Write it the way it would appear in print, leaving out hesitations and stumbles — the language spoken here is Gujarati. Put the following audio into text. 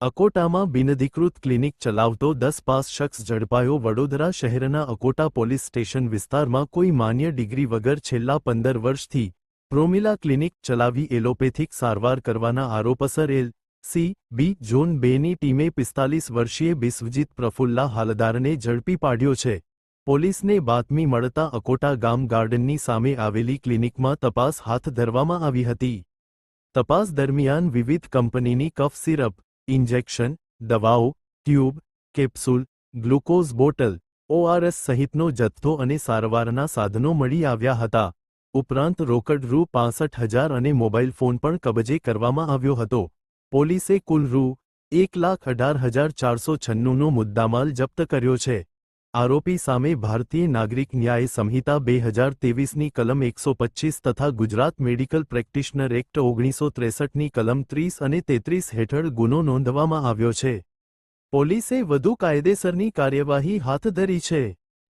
અકોટામાં બિનઅધિકૃત ક્લિનિક ચલાવતો 10 પાસ શખ્સ ઝડપાયો. વડોદરા શહેરના અકોટા પોલીસ સ્ટેશન વિસ્તારમાં કોઈ માન્ય ડિગ્રી વગર છેલ્લા 15 વર્ષથી પ્રોમિલા ક્લિનિક ચલાવી એલોપેથિક સારવાર કરવાના આરોપસર એલ.સી.બી. ઝોન 2ની ટીમે 45 વર્ષીય બિસ્વજીત પ્રફુલ્લા હાલદારને ઝડપી પાડ્યો છે. પોલીસને બાતમી મળતા અકોટા ગામ ગાર્ડનની સામે આવેલી ક્લિનિકમાં તપાસ હાથ ધરવામાં આવી હતી. તપાસ દરમિયાન વિવિધ કંપનીની કફ સિરપ, ઇન્જેક્શન, દવાઓ, tube, capsule, glucose bottle, ORS સહિતનો જથ્થો અને સારવારના સાધનો મળી આવ્યા હતા. ઉપરાંત રોકડ રૂ. 65,000 અને મોબાઈલ ફોન પણ કબજે કરવામાં આવ્યો હતો. પોલીસે કુલ રૂ. 1,18,496નો મુદ્દામાલ જપ્ત કર્યો છે. આરોપી સામે ભારતીય નાગરિક ન્યાય સંહિતા 2023ની કલમ 125 તથા ગુજરાત મેડિકલ પ્રેક્ટિશનર એક્ટ 1963ની કલમ 30 અને 33 હેઠળ ગુનો નોંધવામાં આવ્યો છે. પોલીસે વધુ કાયદેસરની કાર્યવાહી હાથ ધરી છે.